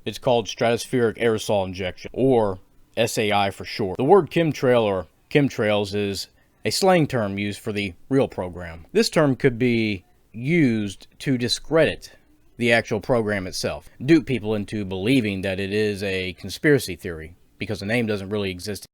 It's called Stratospheric Aerosol Injection, or SAI for short. The word chemtrail or CHEMTRAILS is a slang term used for the real program. This term could be used to discredit the actual program itself, dupe people into believing that it is a conspiracy theory, because the name doesn't really exist.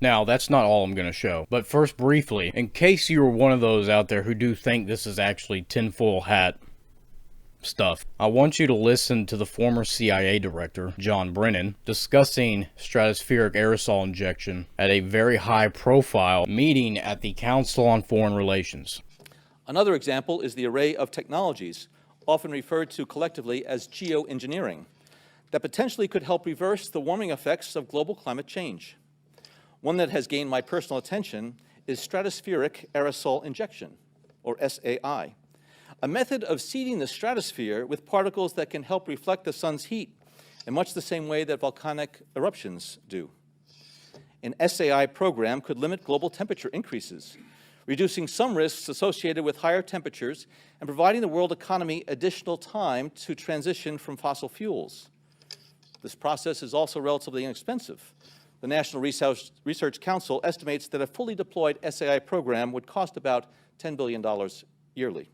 Now, that's not all I'm going to show, but first briefly, in case you were one of those out there who do think this is actually tinfoil hat stuff, I want you to listen to the former CIA director, John Brennan, discussing stratospheric aerosol injection at a very high-profile meeting at the Council on Foreign Relations. Another example is the array of technologies, often referred to collectively as geoengineering, that potentially could help reverse the warming effects of global climate change. One that has gained my personal attention is stratospheric aerosol injection, or SAI, a method of seeding the stratosphere with particles that can help reflect the sun's heat in much the same way that volcanic eruptions do. An SAI program could limit global temperature increases, reducing some risks associated with higher temperatures and providing the world economy additional time to transition from fossil fuels. This process is also relatively inexpensive. The National Research Council estimates that a fully deployed SAI program would cost about $10 billion yearly.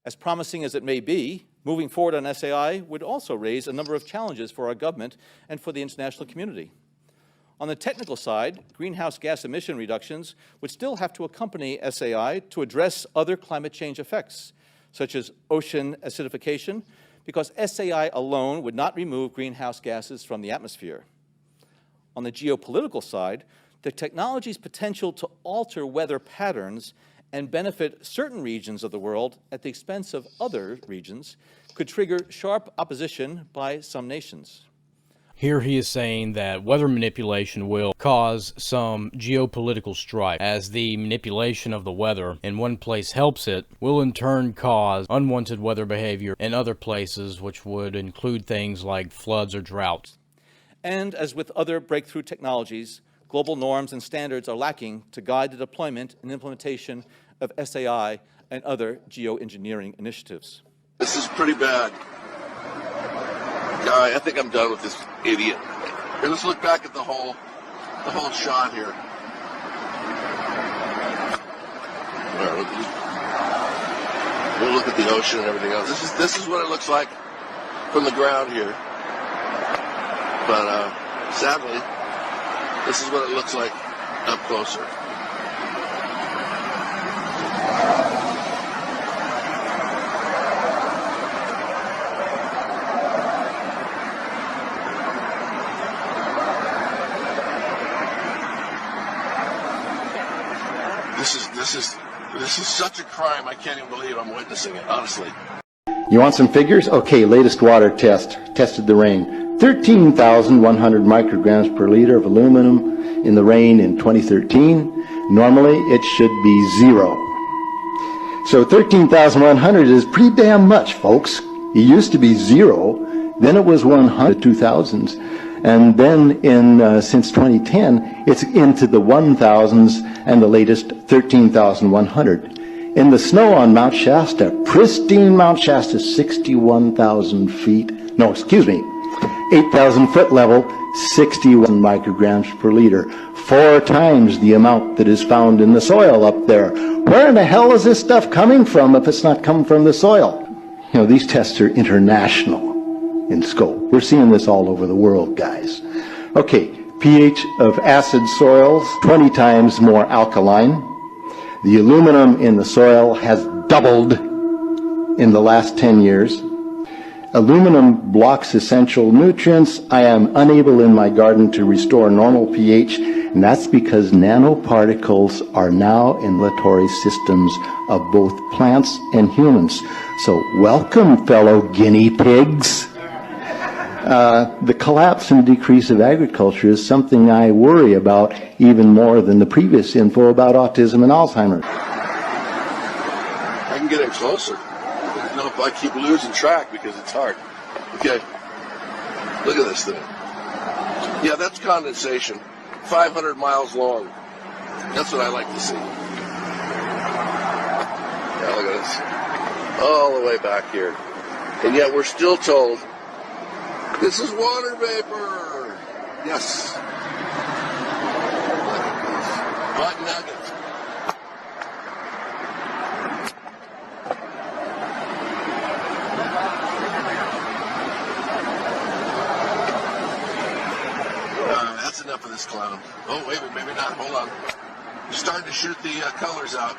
As promising as it may be, moving forward on SAI would also raise a number of challenges for our government and for the international community. On the technical side, greenhouse gas emission reductions would still have to accompany SAI to address other climate change effects, such as ocean acidification, because SAI alone would not remove greenhouse gases from the atmosphere. On the geopolitical side, the technology's potential to alter weather patterns and benefit certain regions of the world at the expense of other regions could trigger sharp opposition by some nations. Here he is saying that weather manipulation will cause some geopolitical strife, as the manipulation of the weather in one place helps it, will in turn cause unwanted weather behavior in other places, which would include things like floods or droughts. And as with other breakthrough technologies, global norms and standards are lacking to guide the deployment and implementation of SAI and other geoengineering initiatives. This is pretty bad. Guy, I think I'm done with this idiot. Here, let's look back at the whole shot here. We'll look at the ocean and everything else. This is what it looks like from the ground here. But sadly, this is what it looks like up closer. This is such a crime. I can't even believe I'm witnessing it, honestly. You want some figures? Okay, latest water test. Tested the rain. 13,100 micrograms per liter of aluminum in the rain in 2013. Normally, it should be 0. So 13,100 is pretty damn much, folks. It used to be 0, then it was 100, 2000s, and then since 2010, it's into the 1000s and the latest 13,100. In the snow on Mount Shasta, pristine Mount Shasta, 61,000 feet, no, excuse me, 8,000 foot level, 61 micrograms per liter, 4 times the amount that is found in the soil up there. Where in the hell is this stuff coming from if it's not coming from the soil? You know, these tests are international in scope. We're seeing this all over the world, guys. Okay, pH of acid soils, 20 times more alkaline. The aluminum in the soil has doubled in the last 10 years. Aluminum blocks essential nutrients. I am unable in my garden to restore normal pH, and that's because nanoparticles are now in laboratory systems of both plants and humans. So welcome, fellow guinea pigs. The collapse and decrease of agriculture is something I worry about even more than the previous info about autism and Alzheimer's. I can get it closer. No, if I keep losing track because it's hard. Okay. Look at this thing. Yeah, that's condensation. 500 miles long. That's what I like to see. Yeah, look at this. All the way back here. And yet we're still told this is water vapor. Yes. Look at this. Hot nuggets. That's enough of this clown. Oh, wait, maybe not. Hold on. You're starting to shoot the colors out.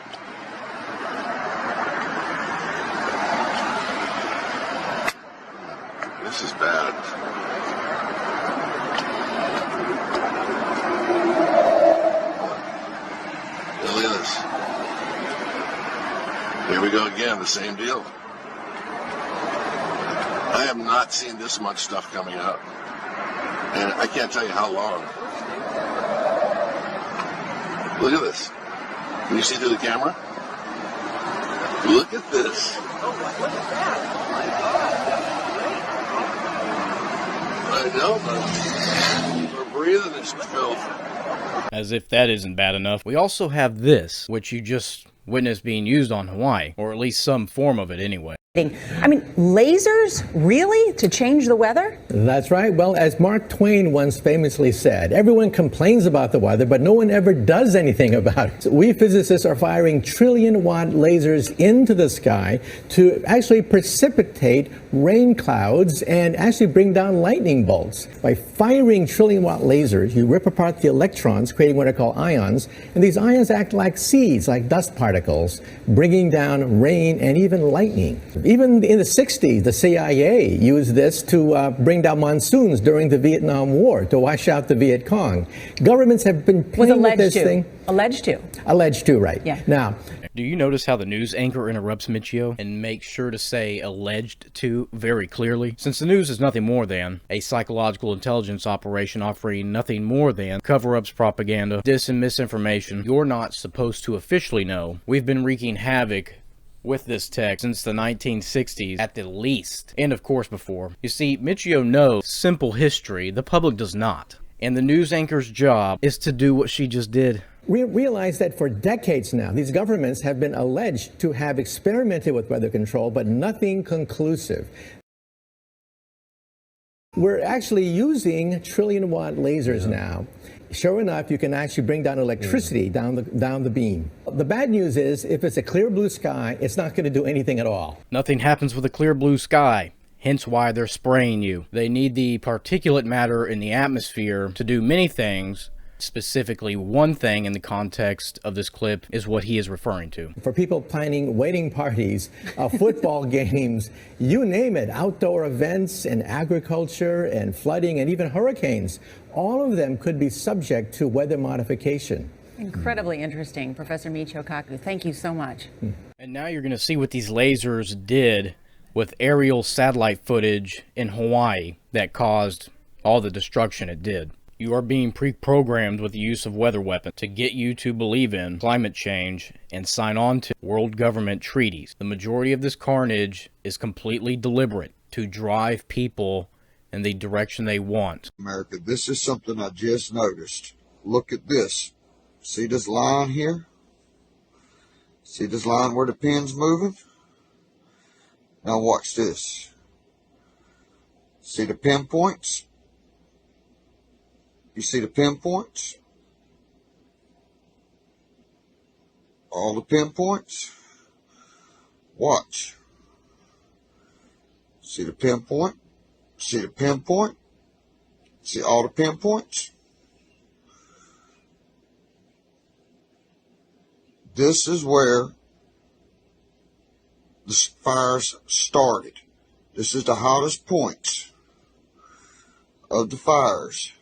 This is bad. Look at this. Here we go again, the same deal. I have not seen this much stuff coming out. And I can't tell you how long. Look at this. Can you see through the camera? Look at this. I know, but we're breathing this filth. As if that isn't bad enough, we also have this, which you just witnessed being used on Hawaii, or at least some form of it anyway. I mean, lasers, really? To change the weather? That's right. Well, as Mark Twain once famously said, everyone complains about the weather, but no one ever does anything about it. So we physicists are firing trillion-watt lasers into the sky to actually precipitate rain clouds and actually bring down lightning bolts. By firing trillion-watt lasers, you rip apart the electrons, creating what are called ions, and these ions act like seeds, like dust particles, bringing down rain and even lightning. Even in the 60s, the CIA used this to bring down monsoons during the Vietnam War to wash out the Viet Cong. Governments have been playing with this thing. Alleged to. Alleged to, right. Yeah. Now, do you notice how the news anchor interrupts Michio and makes sure to say alleged to very clearly? Since the news is nothing more than a psychological intelligence operation offering nothing more than cover-ups, propaganda, dis and misinformation, you're not supposed to officially know. We've been wreaking havoc with this tech since the 1960s at the least, and of course before. You see, Michio knows simple history, the public does not. And the news anchor's job is to do what she just did. we realize that for decades now, these governments have been alleged to have experimented with weather control, but nothing conclusive. We're actually using trillion-watt lasers now. Sure enough, you can actually bring down electricity down the beam. The bad news is, if it's a clear blue sky, it's not going to do anything at all. Nothing happens with a clear blue sky. Hence why they're spraying you. They need the particulate matter in the atmosphere to do many things. Specifically, one thing in the context of this clip is what he is referring to. For people planning wedding parties, football games, you name it, outdoor events and agriculture and flooding and even hurricanes, all of them could be subject to weather modification. Incredibly interesting, Professor Michio Kaku. Thank you so much. And now you're going to see what these lasers did with aerial satellite footage in Hawaii that caused all the destruction it did. You are being pre-programmed with the use of weather weapons to get you to believe in climate change and sign on to world government treaties. The majority of this carnage is completely deliberate to drive people in the direction they want. America, this is something I just noticed. Look at this. See this line here? See this line where the pen's moving? Now watch this. See the pinpoints? You see the pinpoints? All the pinpoints? Watch. See the pinpoint? See the pinpoint? See all the pinpoints? This is where the fires started. This is the hottest points of the fires.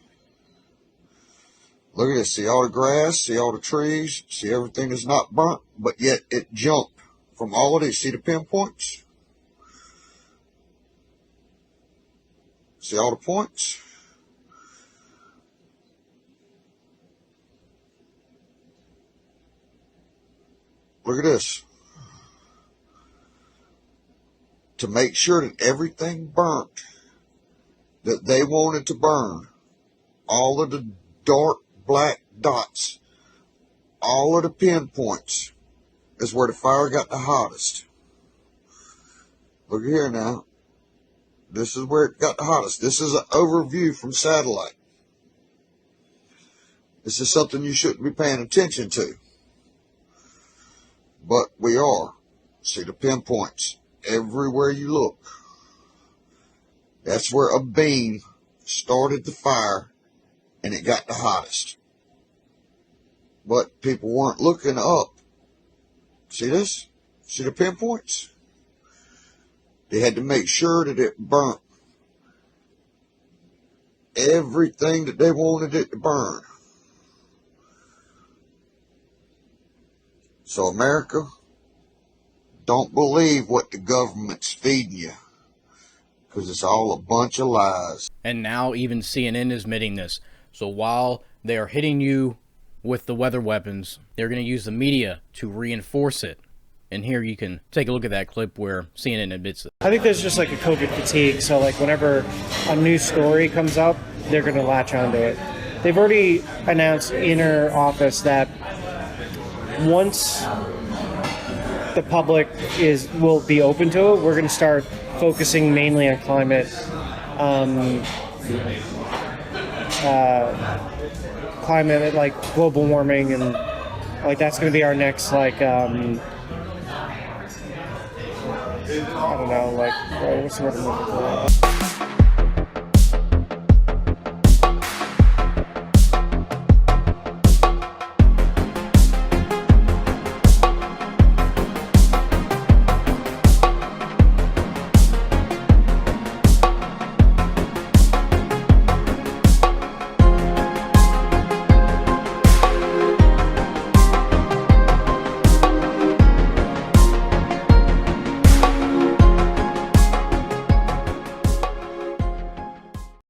Look at this. See all the grass, see all the trees, see everything is not burnt, but yet it jumped from all of these. See the pinpoints? See all the points? Look at this. To make sure that everything burnt that they wanted to burn, all of the dark black dots, all of the pinpoints is where the fire got the hottest. Look here now. This is where it got the hottest. This is an overview from satellite. This is something you shouldn't be paying attention to. But we are. See the pinpoints everywhere you look. That's where a beam started the fire and it got the hottest. But people weren't looking up. See this? See the pinpoints? They had to make sure that it burnt everything that they wanted it to burn. So America, don't believe what the government's feeding you, because it's all a bunch of lies. And now even CNN is admitting this. So while they are hitting you with the weather weapons, they're going to use the media to reinforce it. And here you can take a look at that clip where CNN admits it. I think there's just like a COVID fatigue. So like whenever a new story comes up, they're going to latch onto it. They've already announced inner office that once the public will be open to it, we're going to start focusing mainly on climate, like global warming, and like that's going to be our next like I don't know, like what's the word I'm looking for?